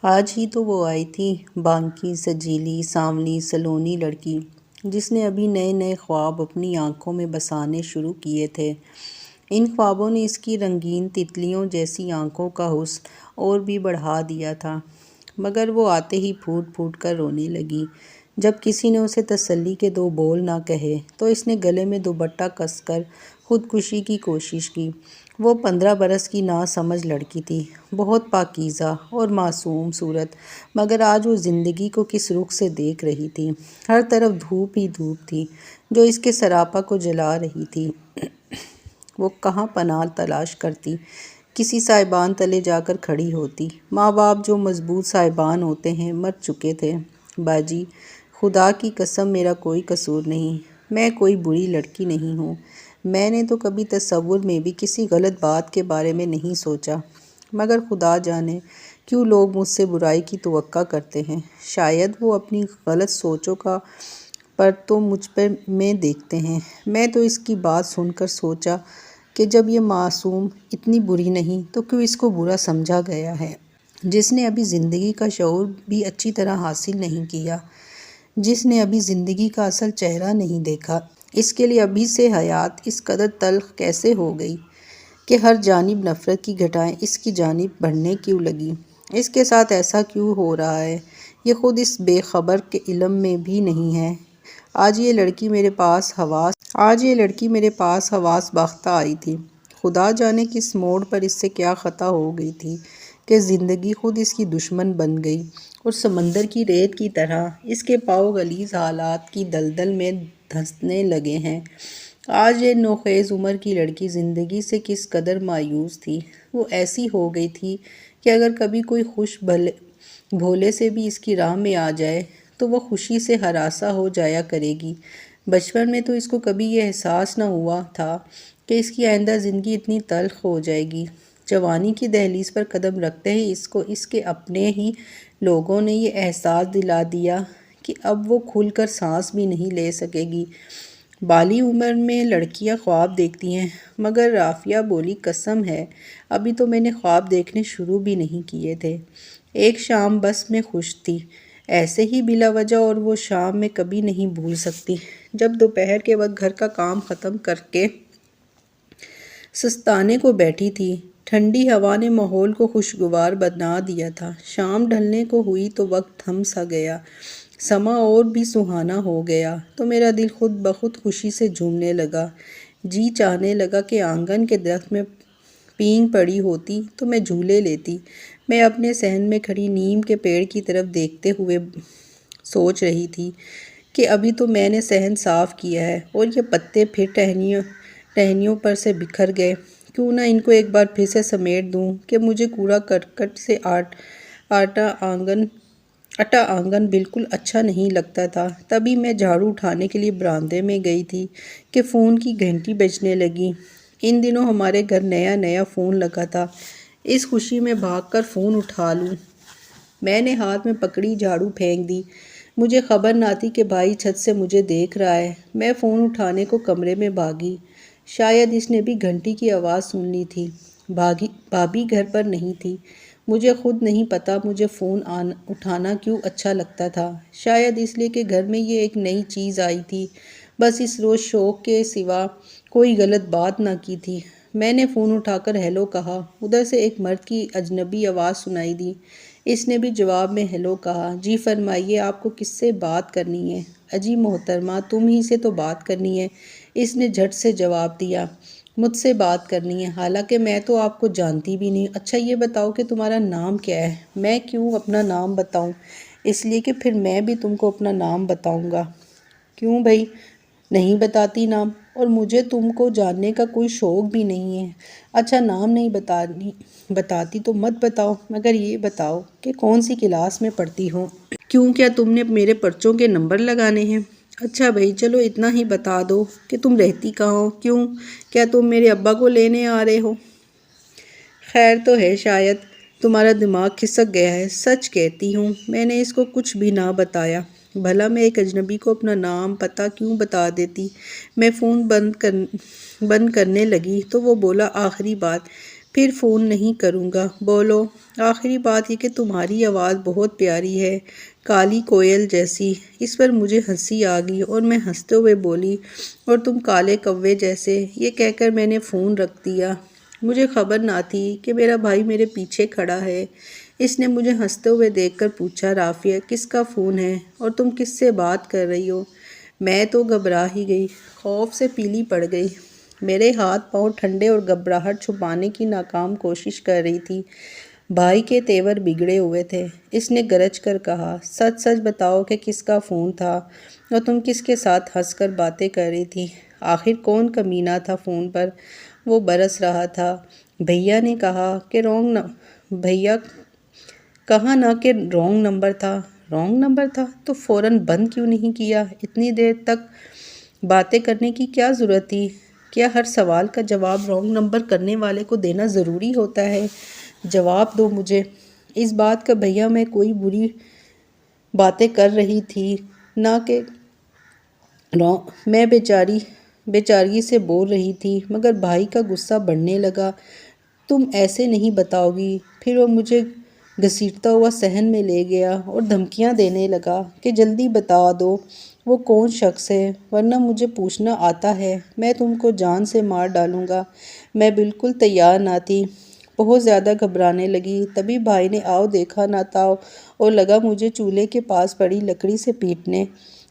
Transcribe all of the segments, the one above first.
آج ہی تو وہ آئی تھی، بانکی سجیلی سانولی سلونی لڑکی، جس نے ابھی نئے نئے خواب اپنی آنکھوں میں بسانے شروع کیے تھے۔ ان خوابوں نے اس کی رنگین تتلیوں جیسی آنکھوں کا حسن اور بھی بڑھا دیا تھا، مگر وہ آتے ہی پھوٹ پھوٹ کر رونے لگی۔ جب کسی نے اسے تسلی کے دو بول نہ کہے تو اس نے گلے میں دوپٹہ کس کر خودکشی کی کوشش کی۔ وہ 15 برس کی ناسمجھ لڑکی تھی، بہت پاکیزہ اور معصوم صورت، مگر آج وہ زندگی کو کس رخ سے دیکھ رہی تھی۔ ہر طرف دھوپ ہی دھوپ تھی جو اس کے سراپا کو جلا رہی تھی۔ وہ کہاں پناہ تلاش کرتی، کسی سائبان تلے جا کر کھڑی ہوتی۔ ماں باپ جو مضبوط سائبان ہوتے ہیں مر چکے تھے۔ باجی، خدا کی قسم میرا کوئی قصور نہیں، میں کوئی بری لڑکی نہیں ہوں۔ میں نے تو کبھی تصور میں بھی کسی غلط بات کے بارے میں نہیں سوچا، مگر خدا جانے کیوں لوگ مجھ سے برائی کی توقع کرتے ہیں۔ شاید وہ اپنی غلط سوچوں کا پر تو مجھ میں دیکھتے ہیں۔ میں تو اس کی بات سن کر سوچا کہ جب یہ معصوم اتنی بری نہیں تو کیوں اس کو برا سمجھا گیا ہے، جس نے ابھی زندگی کا شعور بھی اچھی طرح حاصل نہیں کیا، جس نے ابھی زندگی کا اصل چہرہ نہیں دیکھا۔ اس کے لیے ابھی سے حیات اس قدر تلخ کیسے ہو گئی کہ ہر جانب نفرت کی گھٹائیں اس کی جانب بڑھنے کیوں لگی؟ اس کے ساتھ ایسا کیوں ہو رہا ہے؟ یہ خود اس بے خبر کے علم میں بھی نہیں ہے۔ آج یہ لڑکی میرے پاس حواس باختہ آئی تھی۔ خدا جانے کس موڑ پر اس سے کیا خطا ہو گئی تھی کہ زندگی خود اس کی دشمن بن گئی اور سمندر کی ریت کی طرح اس کے پاؤں غلیظ حالات کی دلدل میں دھنسنے لگے ہیں۔ آج یہ نوخیز عمر کی لڑکی زندگی سے کس قدر مایوس تھی۔ وہ ایسی ہو گئی تھی کہ اگر کبھی کوئی خوش بھولے سے بھی اس کی راہ میں آ جائے تو وہ خوشی سے ہراساں ہو جایا کرے گی۔ بچپن میں تو اس کو کبھی یہ احساس نہ ہوا تھا کہ اس کی آئندہ زندگی اتنی تلخ ہو جائے گی۔ جوانی کی دہلیز پر قدم رکھتے ہی اس کو اس کے اپنے ہی لوگوں نے یہ احساس دلا دیا کہ اب وہ کھل کر سانس بھی نہیں لے سکے گی۔ بالی عمر میں لڑکیاں خواب دیکھتی ہیں، مگر رافعہ بولی قسم ہے ابھی تو میں نے خواب دیکھنے شروع بھی نہیں کیے تھے۔ ایک شام بس میں خوش تھی، ایسے ہی بلا وجہ، اور وہ شام میں کبھی نہیں بھول سکتی جب دوپہر کے وقت گھر کا کام ختم کر کے سستانے کو بیٹھی تھی۔ ٹھنڈی ہوا نے ماحول کو خوشگوار بنا دیا تھا۔ شام ڈھلنے کو ہوئی تو وقت تھم سا گیا، سما اور بھی سہانا ہو گیا تو میرا دل خود بخود خوشی سے جھومنے لگا۔ جی چاہنے لگا کہ آنگن کے درخت میں پینگ پڑی ہوتی تو میں جھولے لیتی۔ میں اپنے صحن میں کھڑی نیم کے پیڑ کی طرف دیکھتے ہوئے سوچ رہی تھی کہ ابھی تو میں نے صحن صاف کیا ہے اور یہ پتے پھر ٹہنیوں پر سے بکھر گئے، کیوں نہ ان کو ایک بار پھر سے سمیٹ دوں کہ مجھے کوڑا کرکٹ سے اٹا آنگن بالکل اچھا نہیں لگتا تھا۔ تبھی میں جھاڑو اٹھانے کے لیے برآمدے میں گئی تھی کہ فون کی گھنٹی بجنے لگی۔ ان دنوں ہمارے گھر نیا نیا فون لگا تھا، اس خوشی میں بھاگ کر فون اٹھا لوں۔ میں نے ہاتھ میں پکڑی جھاڑو پھینک دی، مجھے خبر نہ تھی کہ بھائی چھت سے مجھے دیکھ رہا ہے۔ میں فون اٹھانے کو کمرے میں بھاگی، شاید اس نے بھی گھنٹی کی آواز سن لی تھی۔ بھابھی گھر پر نہیں تھی۔ مجھے خود نہیں پتا مجھے فون اٹھانا کیوں اچھا لگتا تھا، شاید اس لیے کہ گھر میں یہ ایک نئی چیز آئی تھی، بس اس روز شوق کے سوا کوئی غلط بات نہ کی تھی۔ میں نے فون اٹھا کر ہیلو کہا، ادھر سے ایک مرد کی اجنبی آواز سنائی دی۔ اس نے بھی جواب میں ہیلو کہا۔ جی فرمائیے، آپ کو کس سے بات کرنی ہے؟ اجی محترمہ، تم ہی سے تو بات کرنی ہے، اس نے جھٹ سے جواب دیا۔ مجھ سے بات کرنی ہے؟ حالانکہ میں تو آپ کو جانتی بھی نہیں۔ اچھا یہ بتاؤ کہ تمہارا نام کیا ہے؟ میں کیوں اپنا نام بتاؤں؟ اس لیے کہ پھر میں بھی تم کو اپنا نام بتاؤں گا۔ کیوں بھئی؟ نہیں بتاتی نام، اور مجھے تم کو جاننے کا کوئی شوق بھی نہیں ہے۔ اچھا نام نہیں بتاتی تو مت بتاؤ، مگر یہ بتاؤ کہ کون سی کلاس میں پڑھتی ہو؟ کیوں، کیا تم نے میرے پرچوں کے نمبر لگانے ہیں؟ اچھا بھئی چلو اتنا ہی بتا دو کہ تم رہتی کہاں ہو؟ کیوں، کیا تم میرے ابا کو لینے آ رہے ہو؟ خیر تو ہے، شاید تمہارا دماغ کھسک گیا ہے۔ سچ کہتی ہوں میں نے اس کو کچھ بھی نہ بتایا۔ بھلا میں ایک اجنبی کو اپنا نام پتہ کیوں بتا دیتی؟ میں فون بند کرنے لگی تو وہ بولا، آخری بات، پھر فون نہیں کروں گا، بولو۔ آخری بات یہ کہ تمہاری آواز بہت پیاری ہے، کالی کوئل جیسی۔ اس پر مجھے ہنسی آ گئی اور میں ہنستے ہوئے بولی، اور تم کالے کوے جیسے۔ یہ کہہ کر میں نے فون رکھ دیا۔ مجھے خبر نہ تھی کہ میرا بھائی میرے پیچھے کھڑا ہے۔ اس نے مجھے ہنستے ہوئے دیکھ کر پوچھا، رافعہ کس کا فون ہے اور تم کس سے بات کر رہی ہو؟ میں تو گھبرا ہی گئی، خوف سے پیلی پڑ گئی۔ میرے ہاتھ پاؤں ٹھنڈے اور گھبراہٹ چھپانے کی ناکام کوشش کر رہی تھی۔ بھائی کے تیور بگڑے ہوئے تھے۔ اس نے گرج کر کہا، سچ سچ بتاؤ کہ کس کا فون تھا اور تم کس کے ساتھ ہنس کر باتیں کر رہی تھی؟ آخر کون کمینہ تھا فون پر؟ وہ برس رہا تھا۔ بھیا نے کہا نہ کہ رونگ نمبر تھا۔ رونگ نمبر تھا تو فوراً بند کیوں نہیں کیا؟ اتنی دیر تک باتیں کرنے کی کیا ضرورت تھی؟ کیا ہر سوال کا جواب رونگ نمبر کرنے والے کو دینا ضروری ہوتا ہے؟ جواب دو مجھے اس بات کا۔ بھیا میں کوئی بری باتیں کر رہی تھی نہ کہ میں بیچارگی سے بول رہی تھی، مگر بھائی کا غصہ بڑھنے لگا۔ تم ایسے نہیں بتاؤ گی؟ پھر وہ مجھے گھسیٹتا ہوا صحن میں لے گیا اور دھمکیاں دینے لگا کہ جلدی بتا دو وہ کون شخص ہے، ورنہ مجھے پوچھنا آتا ہے میں تم کو جان سے مار ڈالوں گا۔ میں بالکل تیار نہ تھی، بہت زیادہ گھبرانے لگی۔ تبھی بھائی نے آؤ دیکھا نہ تاؤ اور لگا مجھے چولہے کے پاس پڑی لکڑی سے پیٹنے۔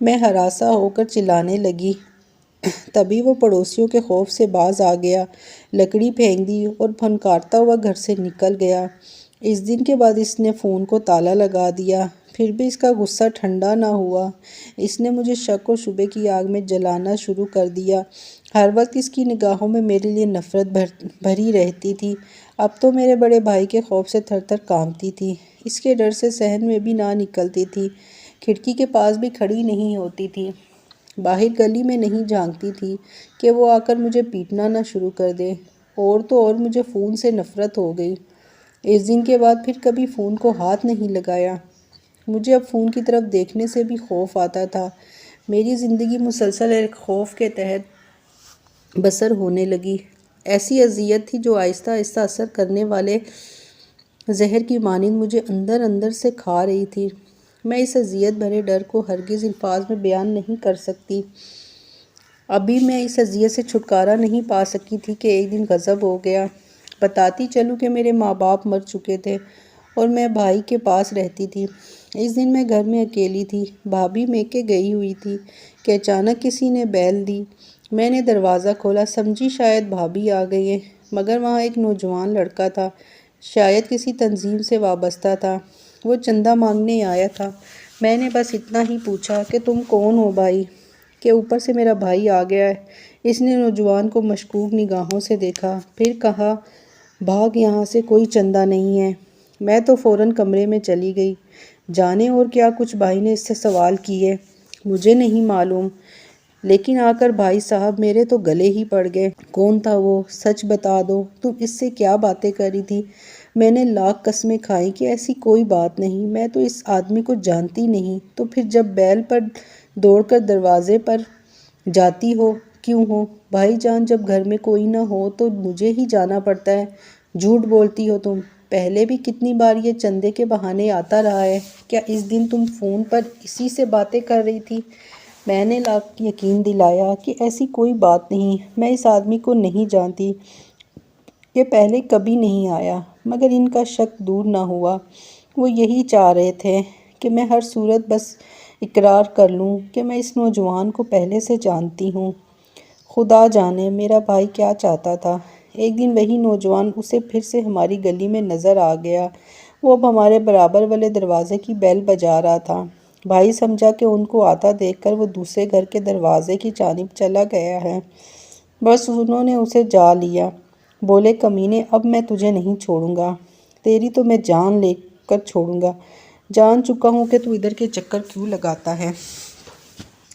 میں ہراساں ہو کر چلانے لگی۔ تبھی وہ پڑوسیوں کے خوف سے باز آ گیا، لکڑی پھینک دی اور پھنکارتا ہوا گھر سے نکل گیا۔ اس دن کے بعد اس نے فون کو تالا لگا دیا۔ پھر بھی اس کا غصہ ٹھنڈا نہ ہوا۔ اس نے مجھے شک و شبے کی آگ میں جلانا شروع کر دیا۔ ہر وقت اس کی نگاہوں میں میرے لیے نفرت بھری رہتی تھی۔ اب تو میرے بڑے بھائی کے خوف سے تھر تھر کانپتی تھی۔ اس کے ڈر سے صحن میں بھی نہ نکلتی تھی، کھڑکی کے پاس بھی کھڑی نہیں ہوتی تھی، باہر گلی میں نہیں جھانکتی تھی کہ وہ آ کر مجھے پیٹنا نہ شروع کر دے۔ اور تو اور مجھے فون سے نفرت ہو گئی۔ اس دن کے بعد پھر کبھی فون کو ہاتھ نہیں لگایا۔ مجھے اب فون کی طرف دیکھنے سے بھی خوف آتا تھا۔ میری زندگی مسلسل ایک خوف کے تحت بسر ہونے لگی، ایسی اذیت تھی جو آہستہ آہستہ اثر کرنے والے زہر کی مانند مجھے اندر اندر سے کھا رہی تھی۔ میں اس اذیت بھرے ڈر کو ہرگز الفاظ میں بیان نہیں کر سکتی۔ ابھی میں اس اذیت سے چھٹکارا نہیں پا سکی تھی کہ ایک دن غضب ہو گیا۔ بتاتی چلوں کہ میرے ماں باپ مر چکے تھے اور میں بھائی کے پاس رہتی تھی۔ اس دن میں گھر میں اکیلی تھی، بھابھی میکے گئی ہوئی تھی کہ اچانک کسی نے بیل دی۔ میں نے دروازہ کھولا، سمجھی شاید بھابھی آ گئی ہیں، مگر وہاں ایک نوجوان لڑکا تھا، شاید کسی تنظیم سے وابستہ تھا۔ وہ چندہ مانگنے آیا تھا۔ میں نے بس اتنا ہی پوچھا کہ تم کون ہو بھائی؟ کہ اوپر سے میرا بھائی آ گیا ہے۔ اس نے نوجوان کو مشکوک نگاہوں سے دیکھا، پھر کہا، بھاگ یہاں سے، کوئی چندہ نہیں ہے۔ میں تو فوراً کمرے میں چلی گئی۔ جانے اور کیا کچھ بھائی نے اس سے سوال کیے، مجھے نہیں معلوم، لیکن آ کر بھائی صاحب میرے تو گلے ہی پڑ گئے۔ کون تھا وہ؟ سچ بتا دو، تم اس سے کیا باتیں کر رہی تھی؟ میں نے لاکھ قسمیں کھائیں کہ ایسی کوئی بات نہیں، میں تو اس آدمی کو جانتی نہیں۔ تو پھر جب بیل پر دوڑ کر دروازے پر جاتی ہو کیوں ہو؟ بھائی جان، جب گھر میں کوئی نہ ہو تو مجھے ہی جانا پڑتا ہے۔ جھوٹ بولتی ہو تم، پہلے بھی کتنی بار یہ چندے کے بہانے آتا رہا ہے۔ کیا اس دن تم فون پر اسی سے باتیں کر رہی تھی؟ میں نے یقین دلایا کہ ایسی کوئی بات نہیں، میں اس آدمی کو نہیں جانتی، یہ پہلے کبھی نہیں آیا۔ مگر ان کا شک دور نہ ہوا۔ وہ یہی چاہ رہے تھے کہ میں ہر صورت بس اقرار کر لوں کہ میں اس نوجوان کو پہلے سے جانتی ہوں۔ خدا جانے میرا بھائی کیا چاہتا تھا۔ ایک دن وہی نوجوان اسے پھر سے ہماری گلی میں نظر آ گیا۔ وہ اب ہمارے برابر والے دروازے کی بیل بجا رہا تھا۔ بھائی سمجھا کہ ان کو آتا دیکھ کر وہ دوسرے گھر کے دروازے کی جانب چلا گیا ہے، بس انہوں نے اسے جا لیا۔ بولے، کمینے، اب میں تجھے نہیں چھوڑوں گا، تیری تو میں جان لے کر چھوڑوں گا۔ جان چکا ہوں کہ تو ادھر کے چکر کیوں لگاتا ہے۔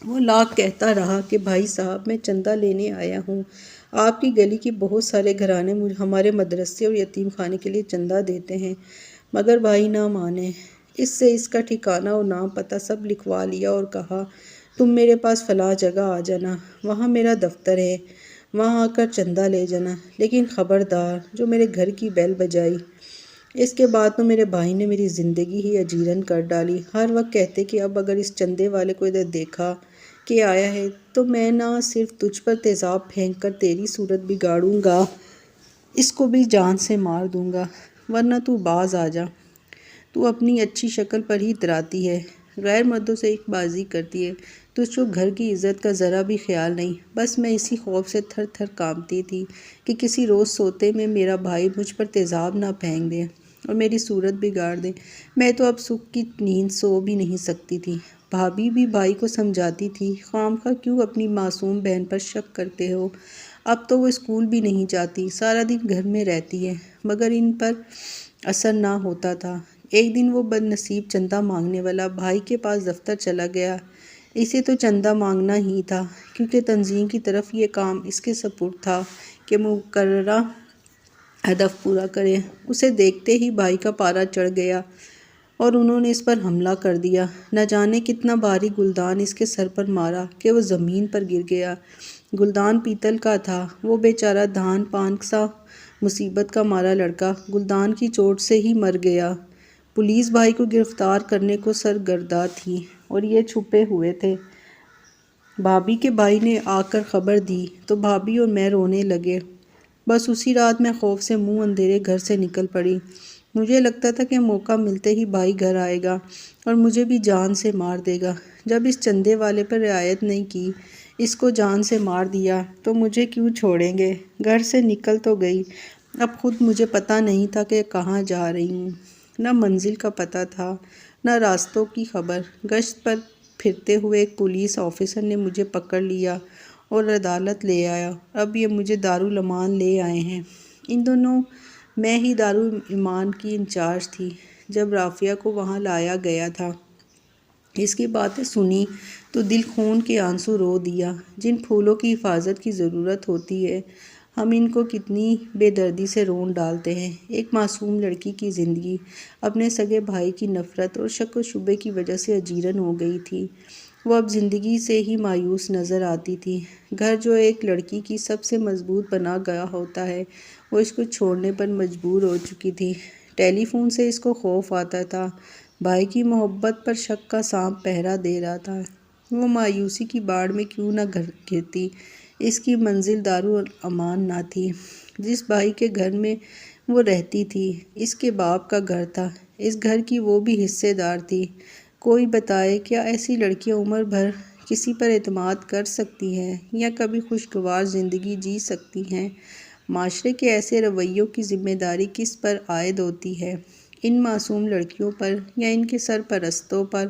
وہ لاکھ کہتا رہا کہ بھائی صاحب، میں چندہ لینے آیا ہوں۔ آپ کی گلی کے بہت سارے گھرانے ہمارے مدرسے اور یتیم خانے کے لیے چندہ دیتے ہیں، مگر بھائی نہ مانے۔ اس سے اس کا ٹھکانہ اور نام پتہ سب لکھوا لیا اور کہا، تم میرے پاس فلاں جگہ آ جانا، وہاں میرا دفتر ہے۔ وہاں آ کر چندہ لے جانا، لیکن خبردار جو میرے گھر کی بیل بجائی۔ اس کے بعد تو میرے بھائی نے میری زندگی ہی اجیرن کر ڈالی۔ ہر وقت کہتے کہ اب اگر اس چندے والے کو ادھر دیکھا کہ آیا ہے تو میں نہ صرف تجھ پر تیزاب پھینک کر تیری صورت بگاڑوں گا، اس کو بھی جان سے مار دوں گا، ورنہ تو باز آ جا۔ تو اپنی اچھی شکل پر ہی اتراتی ہے، غیر مردوں سے ایک بازی کرتی ہے، تجھ کو گھر کی عزت کا ذرا بھی خیال نہیں۔ بس میں اسی خوف سے تھر تھر کانپتی تھی کہ کسی روز سوتے میں میرا بھائی مجھ پر تیزاب نہ پھینک دے اور میری صورت بگاڑ دے۔ میں تو اب سکھ کی نیند سو بھی نہیں سکتی تھی۔ بھابھی بھی بھائی کو سمجھاتی تھی، خواہ کیوں اپنی معصوم بہن پر شک کرتے ہو؟ اب تو وہ اسکول بھی نہیں جاتی، سارا دن گھر میں رہتی ہے، مگر ان پر اثر نہ ہوتا تھا۔ ایک دن وہ بد نصیب چندہ مانگنے والا بھائی کے پاس دفتر چلا گیا۔ اسے تو چندہ مانگنا ہی تھا، کیونکہ تنظیم کی طرف یہ کام اس کے سپرد تھا کہ مقررہ ہدف پورا کرے۔ اسے دیکھتے ہی بھائی کا پارا چڑھ گیا اور انہوں نے اس پر حملہ کر دیا۔ نہ جانے کتنا بھاری گلدان اس کے سر پر مارا کہ وہ زمین پر گر گیا۔ گلدان پیتل کا تھا۔ وہ بیچارہ دھان پان سا مصیبت کا مارا لڑکا گلدان کی چوٹ سے ہی مر گیا۔ پولیس بھائی کو گرفتار کرنے کو سرگرداں تھی اور یہ چھپے ہوئے تھے۔ بھابھی کے بھائی نے آ کر خبر دی تو بھابھی اور میں رونے لگے۔ بس اسی رات میں خوف سے منہ اندھیرے گھر سے نکل پڑی۔ مجھے لگتا تھا کہ موقع ملتے ہی بھائی گھر آئے گا اور مجھے بھی جان سے مار دے گا۔ جب اس چندے والے پر رعایت نہیں کی، اس کو جان سے مار دیا تو مجھے کیوں چھوڑیں گے؟ گھر سے نکل تو گئی، اب خود مجھے پتہ نہیں تھا کہ کہاں جا رہی ہوں۔ نہ منزل کا پتہ تھا، نہ راستوں کی خبر۔ گشت پر پھرتے ہوئے ایک پولیس آفیسر نے مجھے پکڑ لیا اور عدالت لے آیا۔ اب یہ مجھے دارالامان لے آئے ہیں۔ ان دنوں میں ہی دارالایمان کی انچارج تھی جب رافعہ کو وہاں لایا گیا تھا۔ اس کی باتیں سنی تو دل خون کے آنسو رو دیا۔ جن پھولوں کی حفاظت کی ضرورت ہوتی ہے، ہم ان کو کتنی بے دردی سے رون ڈالتے ہیں۔ ایک معصوم لڑکی کی زندگی اپنے سگے بھائی کی نفرت اور شک و شبے کی وجہ سے اجیرن ہو گئی تھی۔ وہ اب زندگی سے ہی مایوس نظر آتی تھی۔ گھر جو ایک لڑکی کی سب سے مضبوط پناہ گاہ ہوتا ہے، وہ اس کو چھوڑنے پر مجبور ہو چکی تھی۔ ٹیلی فون سے اس کو خوف آتا تھا، بھائی کی محبت پر شک کا سانپ پہرا دے رہا تھا۔ وہ مایوسی کی باڑھ میں کیوں نہ گرتی۔ اس کی منزل دارالامان نہ تھی۔ جس بھائی کے گھر میں وہ رہتی تھی، اس کے باپ کا گھر تھا۔ اس گھر کی وہ بھی حصے دار تھی۔ کوئی بتائے، کیا ایسی لڑکیاں عمر بھر کسی پر اعتماد کر سکتی ہیں یا کبھی خوشگوار زندگی جی سکتی ہیں؟ معاشرے کے ایسے رویوں کی ذمہ داری کس پر عائد ہوتی ہے؟ ان معصوم لڑکیوں پر یا ان کے سرپرستوں پر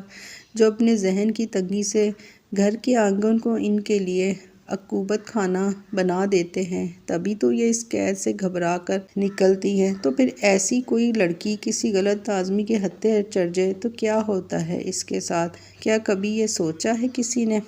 جو اپنے ذہن کی تنگی سے گھر کے آنگن کو ان کے لیے عقوبت خانہ بنا دیتے ہیں؟ تبھی تو یہ اس قید سے گھبرا کر نکلتی ہے۔ تو پھر ایسی کوئی لڑکی کسی غلط آدمی کے ہتھے چڑھ جائے تو کیا ہوتا ہے اس کے ساتھ؟ کیا کبھی یہ سوچا ہے کسی نے؟